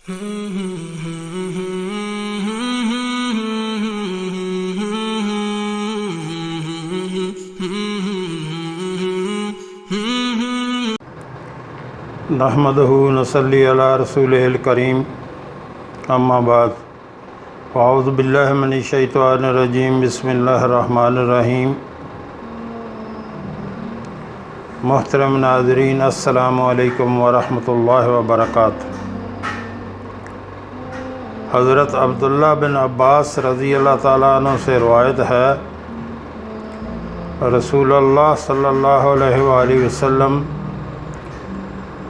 نحمدہ نصلی علی رسولہ الکریم، اما بعد، اعوذ باللہ من الشیطان الرجیم، بسم اللہ الرحمن الرحیم۔ محترم ناظرین، السلام علیکم ورحمۃ اللہ وبرکاتہ۔ حضرت عبداللہ بن عباس رضی اللہ تعالیٰ عنہ سے روایت ہے، رسول اللہ صلی اللہ علیہ وآلہ وسلم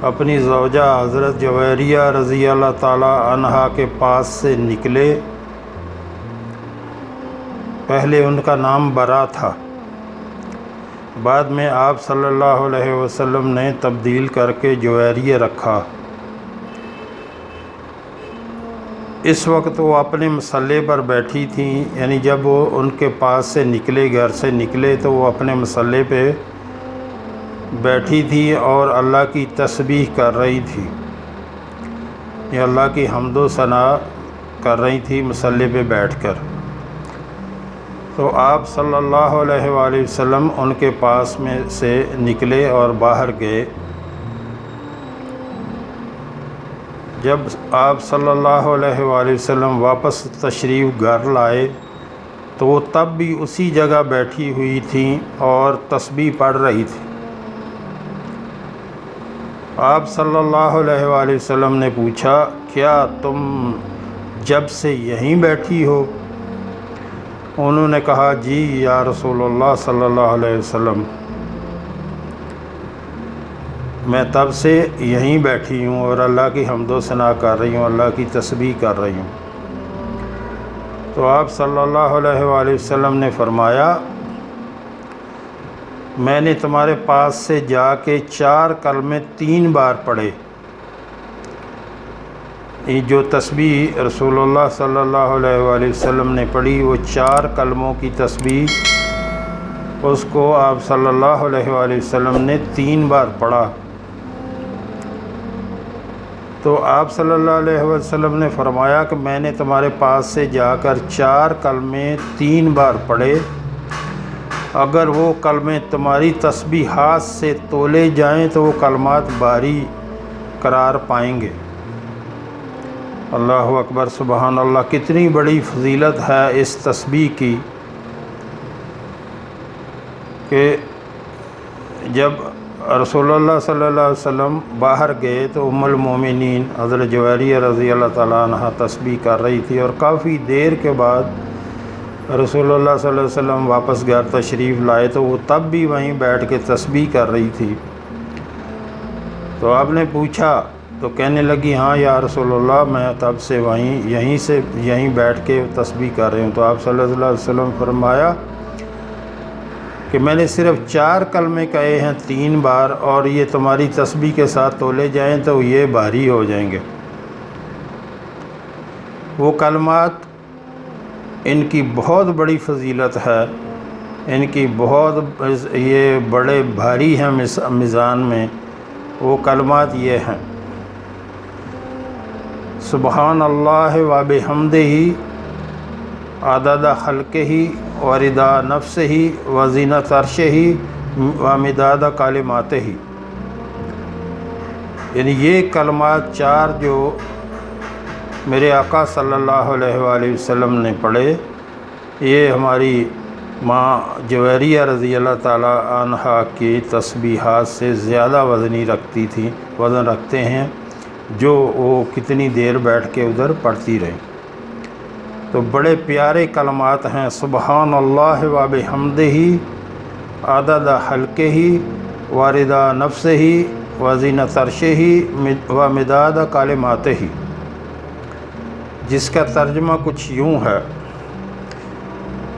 اپنی زوجہ حضرت جویریہ رضی اللہ تعالیٰ عنہا کے پاس سے نکلے۔ پہلے ان کا نام برا تھا، بعد میں آپ صلی اللہ علیہ وسلم نے تبدیل کر کے جویریہ رکھا۔ اس وقت وہ اپنے مصلے پر بیٹھی تھیں، یعنی جب وہ ان کے پاس سے نکلے، گھر سے نکلے، تو وہ اپنے مصلے پہ بیٹھی تھی اور اللہ کی تسبیح کر رہی تھی، یہ اللہ کی حمد و ثنا کر رہی تھی مصلے پہ بیٹھ کر۔ تو آپ صلی اللہ علیہ وآلہ وسلم ان کے پاس میں سے نکلے اور باہر گئے۔ جب آپ صلی اللہ علیہ وآلہ وسلم واپس تشریف گھر لائے تو وہ تب بھی اسی جگہ بیٹھی ہوئی تھیں اور تسبیح پڑھ رہی تھی۔ آپ صلی اللہ علیہ وآلہ وسلم نے پوچھا، کیا تم جب سے یہیں بیٹھی ہو؟ انہوں نے کہا، جی یا رسول اللہ صلی اللہ علیہ وسلم، میں تب سے یہیں بیٹھی ہوں اور اللہ کی حمد و ثنا کر رہی ہوں، اللہ کی تسبیح کر رہی ہوں۔ تو آپ صلی اللہ علیہ وآلہ وسلم نے فرمایا، میں نے تمہارے پاس سے جا کے 4 کلمے 3 بار پڑھے۔ یہ جو تسبیح رسول اللہ صلی اللہ علیہ وآلہ وسلم نے پڑھی، وہ 4 کلموں کی تسبیح، اس کو آپ صلی اللہ علیہ وآلہ وسلم نے 3 بار پڑھا۔ تو آپ صلی اللہ علیہ وسلم نے فرمایا کہ میں نے تمہارے پاس سے جا کر 4 کلمے 3 بار پڑھے، اگر وہ کلمے تمہاری تسبیحات سے تولے جائیں تو وہ کلمات باری قرار پائیں گے۔ اللہ اکبر، سبحان اللہ، کتنی بڑی فضیلت ہے اس تسبیح کی کہ جب رسول اللہ صلی اللہ علیہ وسلم باہر گئے تو ام المومنین حضرت جویریہ رضی اللہ تعالیٰ عنہ تسبیح کر رہی تھی، اور کافی دیر کے بعد رسول اللہ صلی اللہ علیہ وسلم واپس گھر تشریف لائے تو وہ تب بھی وہیں بیٹھ کے تسبیح کر رہی تھی۔ تو آپ نے پوچھا تو کہنے لگی، ہاں یا رسول اللہ، میں تب سے یہیں بیٹھ کے تسبیح کر رہی ہوں۔ تو آپ صلی اللہ علیہ وسلم فرمایا کہ میں نے صرف 4 کلمے کہے ہیں 3 بار، اور یہ تمہاری تسبیح کے ساتھ تولے جائیں تو یہ بھاری ہو جائیں گے۔ وہ کلمات، ان کی بہت بڑی فضیلت ہے، ان کی بہت یہ بڑے بھاری ہیں میزان میں۔ وہ کلمات یہ ہیں، سبحان اللہ و بحمدہ عدد خلقہ و رضا نفسہ و زینت عرشہ و مداد کلماتہ۔ یعنی یہ کلمات 4 جو میرے آقا صلی اللہ علیہ وآلہ وسلم نے پڑھے، یہ ہماری ماں جویریہ رضی اللہ تعالیٰ عنہا کی تسبیحات سے زیادہ وزن رکھتے ہیں، جو وہ کتنی دیر بیٹھ کے ادھر پڑھتی رہیں۔ تو بڑے پیارے کلمات ہیں، سبحان اللہ و بحمدہ عدد خلقہ و رضا نفسہ و زینت عرشہ و مداد کلماتہ، جس کا ترجمہ کچھ یوں ہے،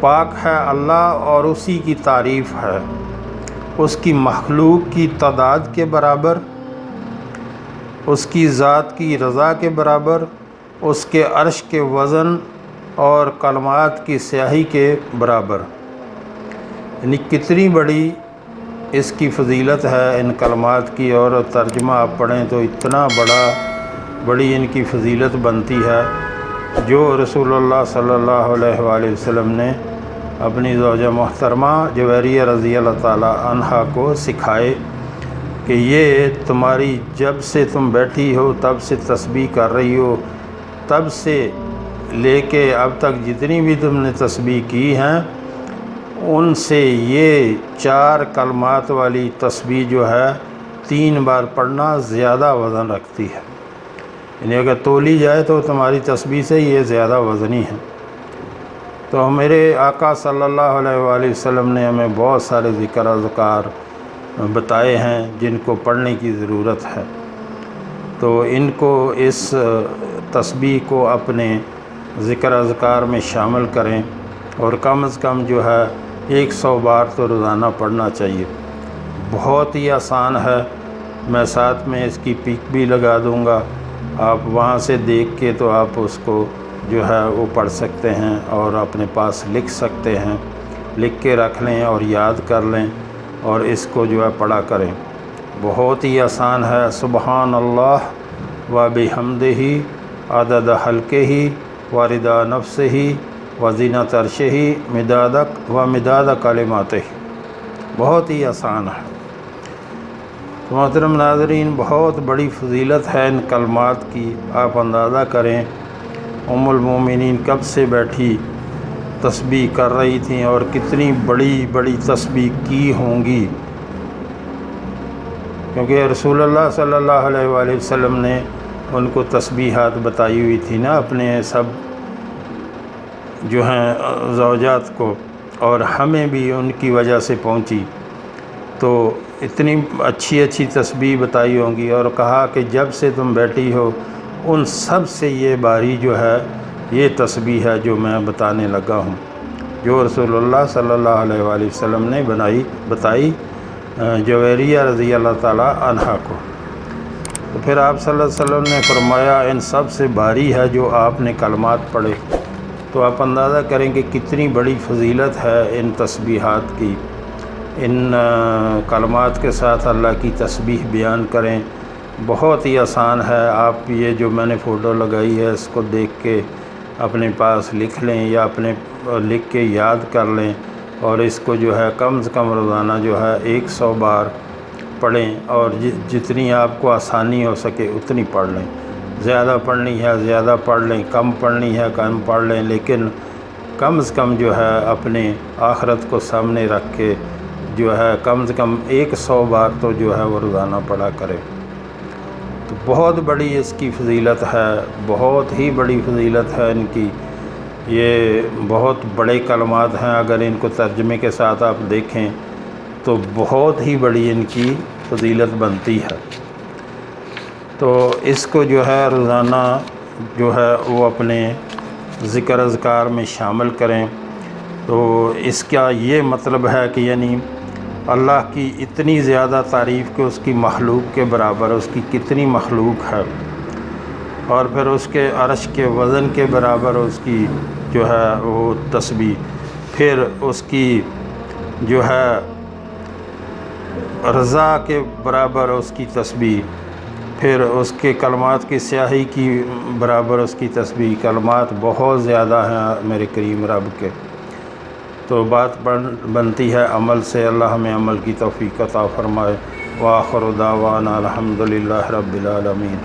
پاک ہے اللہ اور اسی کی تعریف ہے، اس کی مخلوق کی تعداد کے برابر، اس کی ذات کی رضا کے برابر، اس کے عرش کے وزن اور کلمات کی سیاہی کے برابر۔ یعنی کتنی بڑی اس کی فضیلت ہے ان کلمات کی، اور ترجمہ آپ پڑھیں تو اتنا بڑا بڑی ان کی فضیلت بنتی ہے، جو رسول اللہ صلی اللہ علیہ وآلہ وسلم نے اپنی زوجہ محترمہ جویریہ رضی اللہ تعالی عنہا کو سکھائے کہ یہ تمہاری جب سے تم بیٹھی ہو تب سے تسبیح کر رہی ہو، تب سے لے کے اب تک جتنی بھی تم نے تسبیح کی ہیں ان سے یہ 4 کلمات والی تسبیح جو ہے 3 بار پڑھنا زیادہ وزن رکھتی ہے، یعنی اگر تولی جائے تو تمہاری تسبیح سے یہ زیادہ وزنی ہے۔ تو میرے آقا صلی اللہ علیہ وآلہ وسلم نے ہمیں بہت سارے ذکر اذکار بتائے ہیں جن کو پڑھنے کی ضرورت ہے، تو ان کو اس تسبیح کو اپنے ذکر اذکار میں شامل کریں، اور کم از کم جو ہے 100 بار تو روزانہ پڑھنا چاہیے۔ بہت ہی آسان ہے، میں ساتھ میں اس کی پک بھی لگا دوں گا، آپ وہاں سے دیکھ کے تو آپ اس کو جو ہے وہ پڑھ سکتے ہیں اور اپنے پاس لکھ سکتے ہیں، لکھ کے رکھ لیں اور یاد کر لیں اور اس کو جو ہے پڑھا کریں۔ بہت ہی آسان ہے۔ سبحان اللہ و بحمدہ عدد خلقہ و رضا نفسہ و زینت عرشہ و مداد کلماتہ، بہت ہی آسان ہے۔ تو محترم ناظرین، بہت بڑی فضیلت ہے ان کلمات کی، آپ اندازہ کریں ام المومنین کب سے بیٹھی تسبیح کر رہی تھیں اور کتنی بڑی بڑی تسبیح کی ہوں گی، کیونکہ رسول اللہ صلی اللہ علیہ وآلہ وسلم نے ان کو تسبیحات بتائی ہوئی تھی نا اپنے سب جو ہیں زوجات کو، اور ہمیں بھی ان کی وجہ سے پہنچی، تو اتنی اچھی اچھی تسبیح بتائی ہوں گی، اور کہا کہ جب سے تم بیٹھی ہو ان سب سے یہ باری جو ہے یہ تسبیح ہے جو میں بتانے لگا ہوں، جو رسول اللہ صلی اللہ علیہ وآلہ وسلم نے بتائی جویریہ رضی اللہ تعالی عنہا کو۔ تو پھر آپ صلی اللہ علیہ وسلم نے فرمایا ان سب سے باری ہے جو آپ نے کلمات پڑھے، تو آپ اندازہ کریں کہ کتنی بڑی فضیلت ہے ان تسبیحات کی۔ ان کلمات کے ساتھ اللہ کی تسبیح بیان کریں، بہت ہی آسان ہے۔ آپ یہ جو میں نے فوٹو لگائی ہے اس کو دیکھ کے اپنے پاس لکھ لیں یا اپنے لکھ کے یاد کر لیں، اور اس کو جو ہے کم سے کم روزانہ جو ہے 100 بار پڑھیں، اور جتنی آپ کو آسانی ہو سکے اتنی پڑھ لیں۔ زیادہ پڑھنی ہے زیادہ پڑھ لیں، کم پڑھنی ہے کم پڑھ لیں، لیکن کم از کم جو ہے اپنے آخرت کو سامنے رکھ کے جو ہے کم سے کم 100 بار تو جو ہے وہ روزانہ پڑھا کرے۔ تو بہت بڑی اس کی فضیلت ہے، بہت ہی بڑی فضیلت ہے ان کی، یہ بہت بڑے کلمات ہیں، اگر ان کو ترجمے کے ساتھ آپ دیکھیں تو بہت ہی بڑی ان کی فضیلت بنتی ہے۔ تو اس کو جو ہے روزانہ جو ہے وہ اپنے ذکر اذکار میں شامل کریں۔ تو اس کا یہ مطلب ہے کہ یعنی اللہ کی اتنی زیادہ تعریف کہ اس کی مخلوق کے برابر، اس کی کتنی مخلوق ہے، اور پھر اس کے عرش کے وزن کے برابر اس کی جو ہے وہ تسبیح، پھر اس کی جو ہے رضا کے برابر اس کی تسبیح، پھر اس کے کلمات کی سیاہی کی برابر اس کی تسبیح۔ کلمات بہت زیادہ ہیں میرے کریم رب کے، تو بات بنتی ہے عمل سے۔ اللہ ہمیں عمل کی توفیق عطا فرمائے۔ وآخر دعوانا الحمدللہ رب العالمین۔